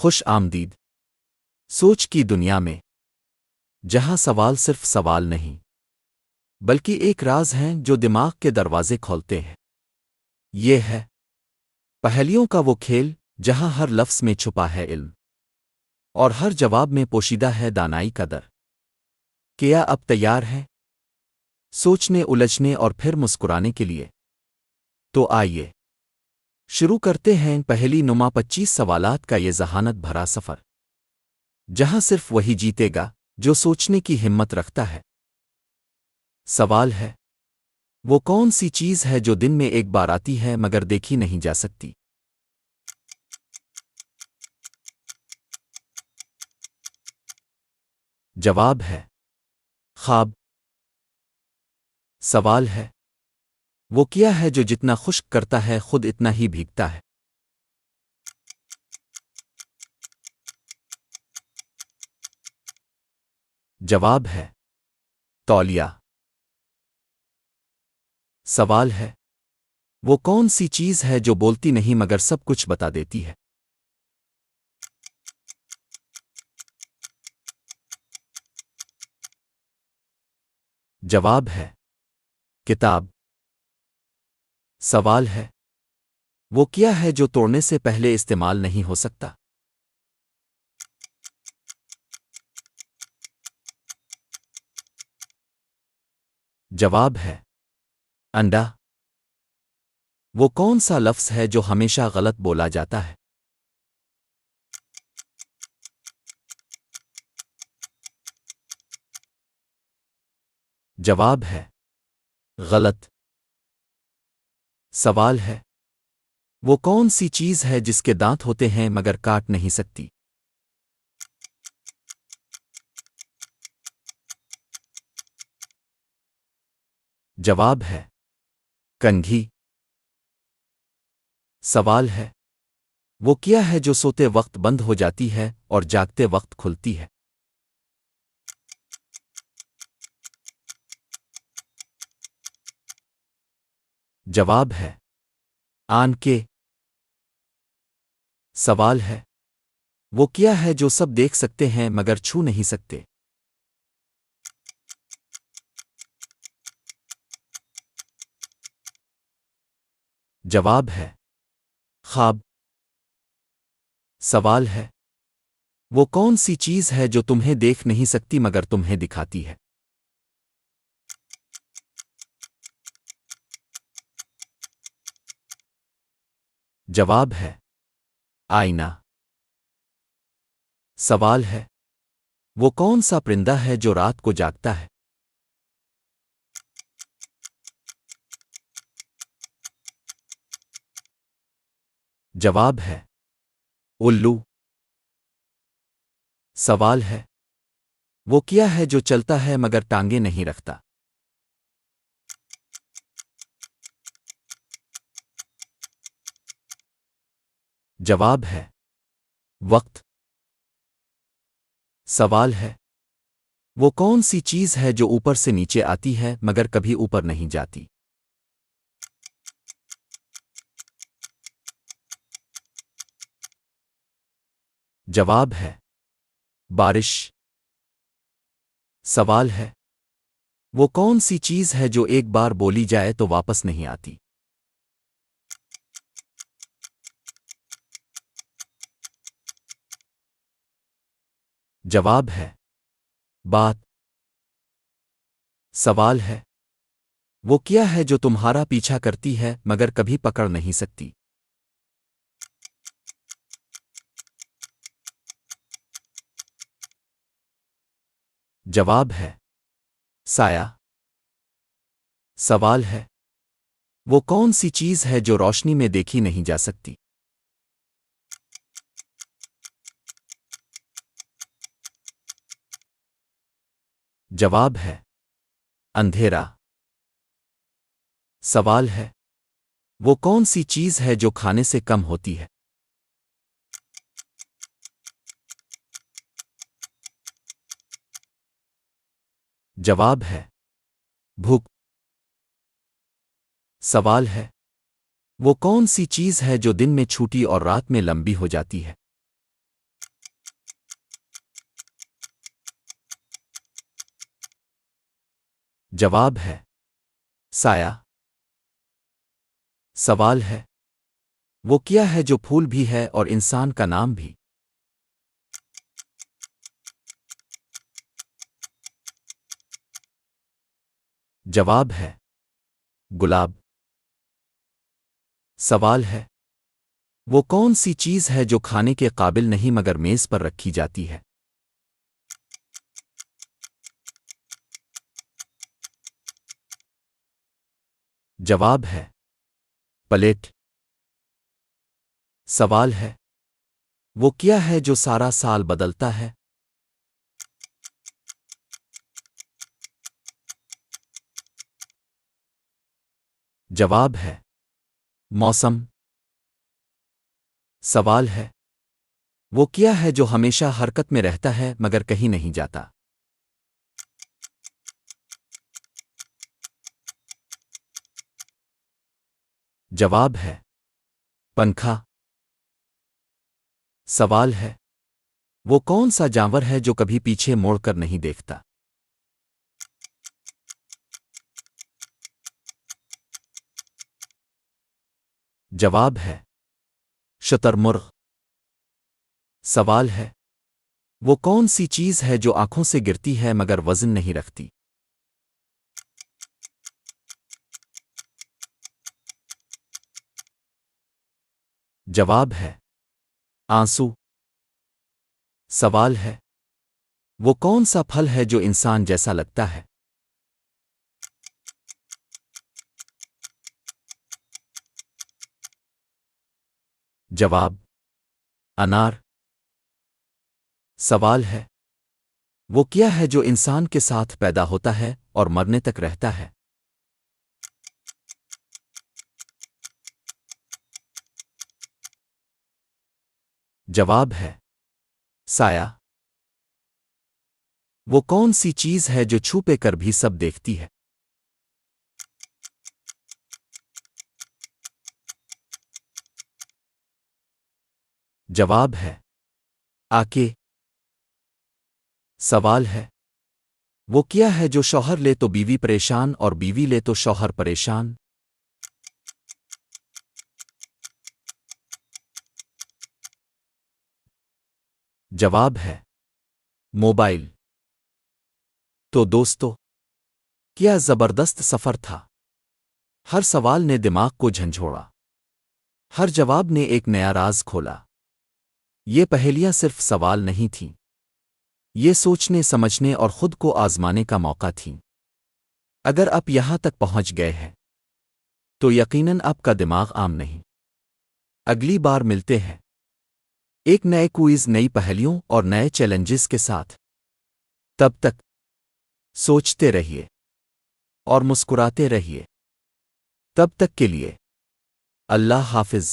खुश आमदीद सोच की दुनिया में, जहां सवाल सिर्फ सवाल नहीं बल्कि एक राज हैं जो दिमाग के दरवाजे खोलते हैं। ये है पहेलियों का वो खेल जहां हर लफ्ज़ में छुपा है इल्म और हर जवाब में पोशीदा है दानाई का दर। क्या अब तैयार है सोचने, उलझने और फिर मुस्कुराने के लिए? तो आइए शुरू करते हैं पहेली नुमा 25 सवालात का ये जहानत भरा सफ़र, जहां सिर्फ वही जीतेगा जो सोचने की हिम्मत रखता है। सवाल है, वो कौन सी चीज़ है जो दिन में एक बार आती है मगर देखी नहीं जा सकती? जवाब है ख्वाब। सवाल है, वो क्या है जो जितना खुश्क करता है खुद इतना ही भीगता है? जवाब है तौलिया। सवाल है, वो कौन सी चीज़ है जो बोलती नहीं मगर सब कुछ बता देती है? जवाब है किताब। सवाल है, वो क्या है जो तोड़ने से पहले इस्तेमाल नहीं हो सकता? जवाब है अंडा। वो कौन सा लफ्ज़ है जो हमेशा गलत बोला जाता है? जवाब है गलत। सवाल है, वो कौन सी चीज़ है जिसके दांत होते हैं मगर काट नहीं सकती? जवाब है कंघी। सवाल है, वो क्या है जो सोते वक्त बंद हो जाती है और जागते वक्त खुलती है? जवाब है आन के। सवाल है, वो क्या है जो सब देख सकते हैं मगर छू नहीं सकते? जवाब है ख्वाब। सवाल है, वो कौन सी चीज़ है जो तुम्हें देख नहीं सकती मगर तुम्हें दिखाती है? जवाब है आईना। सवाल है, वो कौन सा परिंदा है जो रात को जागता है? जवाब है उल्लू। सवाल है, वो क्या है जो चलता है मगर टांगे नहीं रखता? जवाब है वक्त। सवाल है, वो कौन सी चीज़ है जो ऊपर से नीचे आती है मगर कभी ऊपर नहीं जाती? जवाब है बारिश। सवाल है, वो कौन सी चीज़ है जो एक बार बोली जाए तो वापस नहीं आती? जवाब है बात। सवाल है, वो क्या है जो तुम्हारा पीछा करती है मगर कभी पकड़ नहीं सकती? जवाब है साया। सवाल है, वो कौन सी चीज़ है जो रोशनी में देखी नहीं जा सकती? जवाब है अंधेरा। सवाल है, वो कौन सी चीज़ है जो खाने से कम होती है? जवाब है भूख। सवाल है, वो कौन सी चीज़ है जो दिन में छोटी और रात में लंबी हो जाती है? जवाब है साया। सवाल है वो क्या है जो फूल भी है और इंसान का नाम भी। जवाब है गुलाब। सवाल है वो कौन सी चीज है जो खाने के काबिल नहीं मगर मेज पर रखी जाती है। जवाब है प्लेट। सवाल है वो क्या है जो सारा साल बदलता है। जवाब है मौसम। सवाल है वो क्या है जो हमेशा हरकत में रहता है मगर कहीं नहीं जाता। जवाब है पंखा। सवाल है वो कौन सा जानवर है जो कभी पीछे मोड़कर नहीं देखता। जवाब है शुतुरमुर्ग। सवाल है वो कौन सी चीज है जो आंखों से गिरती है मगर वजन नहीं रखती। जवाब है आंसू। सवाल है वो कौन सा फल है जो इंसान जैसा लगता है। जवाब अनार। सवाल है वो क्या है जो इंसान के साथ पैदा होता है और मरने तक रहता है। जवाब है साया। वो कौन सी चीज है जो छुपे कर भी सब देखती है। जवाब है आके। सवाल है वो क्या है जो शौहर ले तो बीवी परेशान और बीवी ले तो शौहर परेशान। जवाब है मोबाइल। तो दोस्तों क्या जबरदस्त सफर था। हर सवाल ने दिमाग को झंझोड़ा। हर जवाब ने एक नया राज खोला। ये पहेलियां सिर्फ सवाल नहीं थीं। ये सोचने समझने और खुद को आजमाने का मौका थीं। अगर आप यहां तक पहुंच गए हैं तो यकीनन आपका दिमाग आम नहीं। अगली बार मिलते हैं एक नए क्विज, नई पहेलियों और नए चैलेंजेस के साथ। तब तक सोचते रहिए और मुस्कुराते रहिए। तब तक के लिए अल्लाह हाफिज।